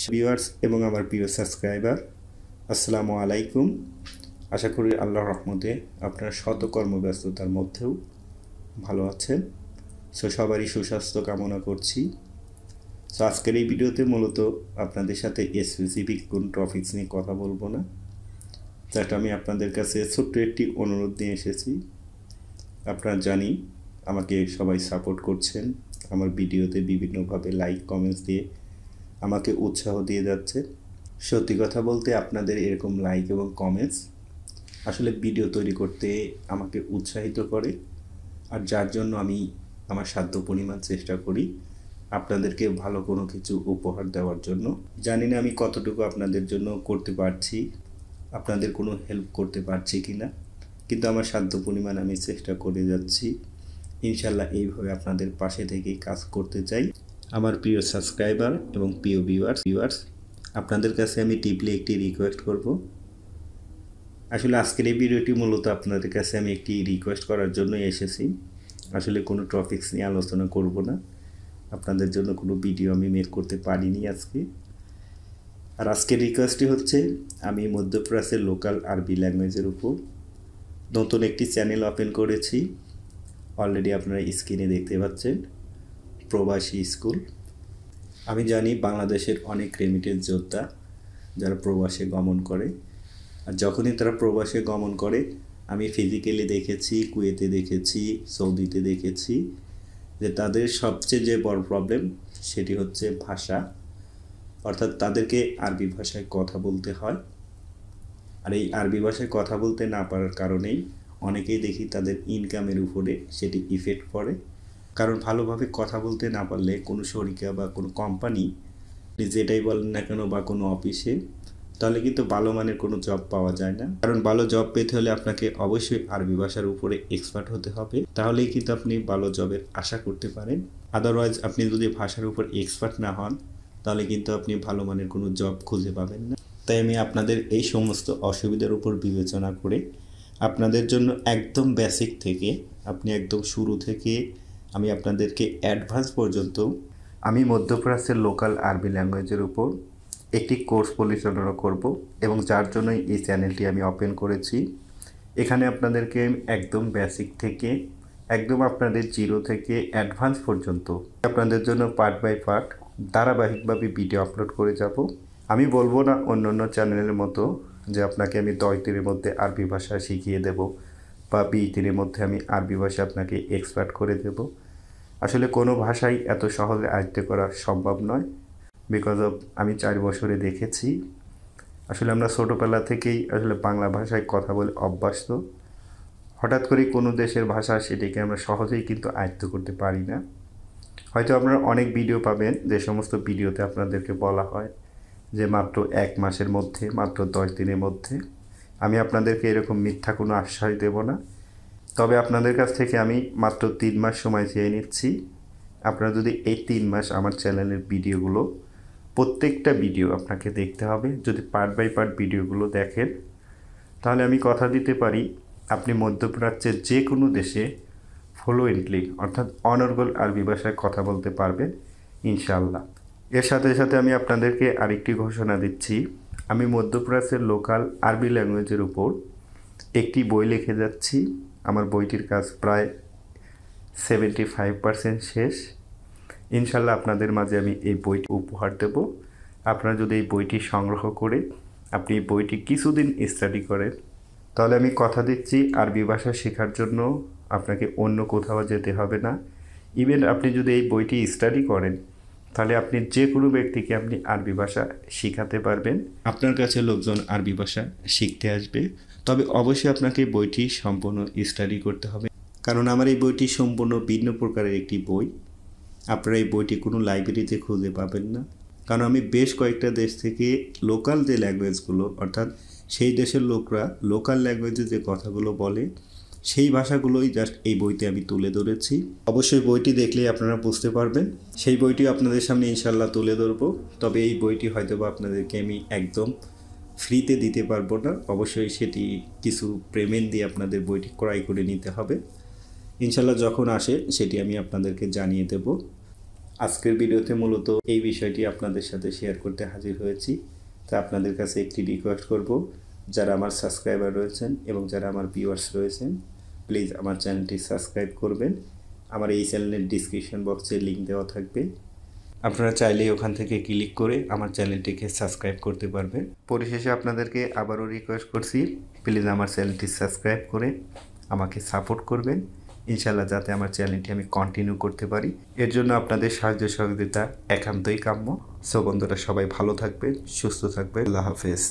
Viewers এবং আমার প্রিয় সাবস্ক্রাইবার, আসসালামু আলাইকুম। আশা করি আল্লাহর রহমতে আপনারা শত কর্মব্যস্ততার মধ্যেও ভালো আছেন। সবারই সুস্বাস্থ্য কামনা করছি। আজকের এই ভিডিওতে মূলত আপনাদের সাথে স্পেসিফিক কোন টপিকস নিয়ে কথা বলবো না, যেটা আমি আপনাদের কাছে ছোট্ট একটি অনুরোধ নিয়ে এসেছি। আপনারা জানি আমাকে সবাই সাপোর্ট করছেন, আমার ভিডিওতে বিভিন্নভাবে লাইক কমেন্টস দিয়ে আমাকে উৎসাহ দিয়ে যাচ্ছে। সত্যি কথা বলতে আপনাদের এরকম লাইক এবং কমেন্টস আসলে ভিডিও তৈরি করতে আমাকে উৎসাহিত করে, আর যার জন্য আমি আমার সাধ্য পরিমাণ চেষ্টা করি আপনাদেরকে ভালো কোনো কিছু উপহার দেওয়ার জন্য। জানি না আমি কতটুকু আপনাদের জন্য করতে পারছি, আপনাদের কোনো হেল্প করতে পারছি কি না, কিন্তু আমার সাধ্য পরিমাণ আমি চেষ্টা করে যাচ্ছি। ইনশাল্লাহ এইভাবে আপনাদের পাশে থেকে কাজ করতে চাই। আমার প্রিয় সাবস্ক্রাইবার এবং প্রিয় ভিউয়ার্স, আপনাদের কাছে আমি ডিপলি একটি রিকোয়েস্ট করব। আসলে আজকের এই ভিডিওটি মূলত আপনাদের কাছে আমি একটি রিকোয়েস্ট করার জন্য এসেছি। আসলে কোনো টপিকস নিয়ে আলোচনা করব না, আপনাদের জন্য কোনো ভিডিও আমি মেক করতে পারিনি আজকে। আর আজকের রিকোয়েস্টটি হচ্ছে, আমি মধ্যপ্রাচ্যের লোকাল আরবি ল্যাঙ্গুয়েজের উপর নতুন একটি চ্যানেল ওপেন করেছি। অলরেডি আপনারা স্ক্রিনে দেখতে পাচ্ছেন, প্রবাসী স্কুল। আমি জানি বাংলাদেশের অনেক রেমিটেন্স যোদ্ধা যারা প্রবাসে গমন করে, আর যখনই তারা প্রবাসে গমন করে আমি ফিজিক্যালি দেখেছি, কুয়েতে দেখেছি, সৌদিতে দেখেছি যে তাদের সবচেয়ে যে বড় প্রবলেম সেটি হচ্ছে ভাষা। অর্থাৎ তাদেরকে আরবি ভাষায় কথা বলতে হয়, আর এই আরবি ভাষায় কথা বলতে না পারার কারণেই অনেকেই দেখি তাদের ইনকামের উপরে সেটি ইফেক্ট পড়ে। কারণ ভালোভাবে কথা বলতে না পারলে কোনো শরিকা বা কোনো কোম্পানি যেটাই বলেন না কেন বা কোনো অফিসে, তাহলে কিন্তু ভালো মানের কোনো জব পাওয়া যায় না। কারণ ভালো জব পেতে হলে আপনাকে অবশ্যই আরবি ভাষার উপরে এক্সপার্ট হতে হবে, তাহলেই কিন্তু আপনি ভালো জবের আশা করতে পারেন। আদারওয়াইজ আপনি যদি ভাষার উপর এক্সপার্ট না হন তাহলে কিন্তু আপনি ভালো মানের কোনো জব খুঁজে পাবেন না। তাই আমি আপনাদের এই সমস্ত অসুবিধার উপর বিবেচনা করে আপনাদের জন্য একদম বেসিক থেকে আপনি একদম শুরু থেকে আমি আপনাদেরকে অ্যাডভান্স পর্যন্ত আমি মধ্যপ্রাচ্যের লোকাল আরবি ল্যাঙ্গুয়েজের উপর একটি কোর্স পরিচালনা করব, এবং যার জন্যই এই চ্যানেলটি আমি ওপেন করেছি। এখানে আপনাদেরকে একদম বেসিক থেকে একদম আপনাদের জিরো থেকে অ্যাডভান্স পর্যন্ত আপনাদের জন্য পার্ট বাই পার্ট ধারাবাহিকভাবে ভিডিও আপলোড করে যাব। আমি বলবো না অন্য চ্যানেলের মতো যে আপনাকে আমি 10 দিনের মধ্যে আরবি ভাষা শিখিয়ে দেব বা 20 দিনের মধ্যে আমি আরবি ভাষা আপনাকে এক্সপার্ট করে দেব। আসলে কোনো ভাষাই এত সহজে আয়ত্ত করা সম্ভব নয়, বিকজ অফ আমি 4 বছরে দেখেছি আসলে আমরা ছোটোবেলা থেকেই আসলে বাংলা ভাষায় কথা বলে অভ্যস্ত। হঠাৎ করে কোনো দেশের ভাষা সেটিকে আমরা সহজেই কিন্তু আয়ত্ত করতে পারি না। হয়তো আপনারা অনেক ভিডিও পাবেন যে সমস্ত ভিডিওতে আপনাদেরকে বলা হয় যে মাত্র 1 মাসের মধ্যে, মাত্র 10 দিনের মধ্যে। আমি আপনাদেরকে এরকম মিথ্যা কোনো আশ্বাস দেব না, তবে আপনাদের কাছ থেকে আমি মাত্র 3 মাস সময় চেয়ে নিচ্ছি। আপনারা যদি এই 3 মাস আমার চ্যানেলের ভিডিওগুলো প্রত্যেকটা ভিডিও আপনাকে দেখতে হবে, যদি পার্ট বাই পার্ট ভিডিওগুলো দেখেন তাহলে আমি কথা দিতে পারি আপনি মধ্যপ্রাচ্যের যে কোনো দেশে ফ্লুয়েন্টলি অর্থাৎ অনর্গল আরবি ভাষায় কথা বলতে পারবেন ইনশাআল্লাহ। এর সাথে সাথে আমি আপনাদেরকে আরেকটি ঘোষণা দিচ্ছি, আমি মধ্যপ্রাচ্যের লোকাল আরবি ল্যাঙ্গুয়েজের উপর একটি বই লিখে যাচ্ছি। আমার বইটির কাজ প্রায় 75% শেষ। ইনশাল্লাহ আপনাদের মাঝে আমি এই বইটি উপহার দেব। আপনারা যদি এই বইটি সংগ্রহ করে আপনি এই বইটি কিছুদিন স্টাডি করেন, তাহলে আমি কথা দিচ্ছি আরবি ভাষা শেখার জন্য আপনাকে অন্য কোথাও যেতে হবে না। ইভেন আপনি যদি এই বইটি স্টাডি করেন তাহলে আপনি যে কোনো ব্যক্তিকে আপনি আরবি ভাষা শেখাতে পারবেন। আপনার কাছে লোকজন আরবি ভাষা শিখতে আসবে, তবে অবশ্যই আপনাকে বইটি সম্পূর্ণ স্টাডি করতে হবে। কারণ আমার এই বইটি সম্পূর্ণ ভিন্ন প্রকারের একটি বই। আপনারা এই বইটি কোনো লাইব্রেরিতে খুঁজে পাবেন না, কারণ আমি বেশ কয়েকটা দেশ থেকে লোকাল যে ল্যাঙ্গুয়েজগুলো অর্থাৎ সেই দেশের লোকরা লোকাল ল্যাঙ্গুয়েজে যে কথাগুলো বলে সেই ভাষাগুলোই জাস্ট এই বইতে আমি তুলে ধরেছি। অবশ্যই বইটি দেখলেই আপনারা বুঝতে পারবেন। সেই বইটি আপনাদের সামনে ইনশাল্লাহ তুলে ধরবো, তবে এই বইটি হয়তো বা আপনাদেরকে আমি একদম ফ্রিতে দিতে পারবো না। অবশ্যই সেটি কিছু পেমেন্ট দিয়ে আপনাদের বইটি ক্রয় করে নিতে হবে। ইনশাল্লাহ যখন আসে সেটি আমি আপনাদেরকে জানিয়ে দেব। আজকের ভিডিওতে মূলত এই বিষয়টি আপনাদের সাথে শেয়ার করতে হাজির হয়েছি। তা আপনাদের কাছে একটি রিকোয়েস্ট করব, যারা আমার সাবস্ক্রাইবার রয়েছেন এবং যারা আমার ভিউয়ার্স রয়েছেন, প্লিজ আমার চ্যানেলটি সাবস্ক্রাইব করবেন। আমার এই চ্যানেলের ডিসক্রিপশন বক্সে লিঙ্ক দেওয়া থাকবে, আপনারা চাইলেই ওখান থেকে ক্লিক করে আমার চ্যানেলটিকে সাবস্ক্রাইব করতে পারবেন। পরিশেষে আপনাদেরকে আবারও রিকোয়েস্ট করছি, প্লিজ আমার চ্যানেলটি সাবস্ক্রাইব করে আমাকে সাপোর্ট করবেন, ইনশাল্লাহ, যাতে আমার চ্যানেলটি আমি কন্টিনিউ করতে পারি। এর জন্য আপনাদের সাহায্য সহযোগিতা একান্তই কাম্য। সো বন্ধুরা, সবাই ভালো থাকবেন, সুস্থ থাকবেন। আল্লাহ হাফেজ।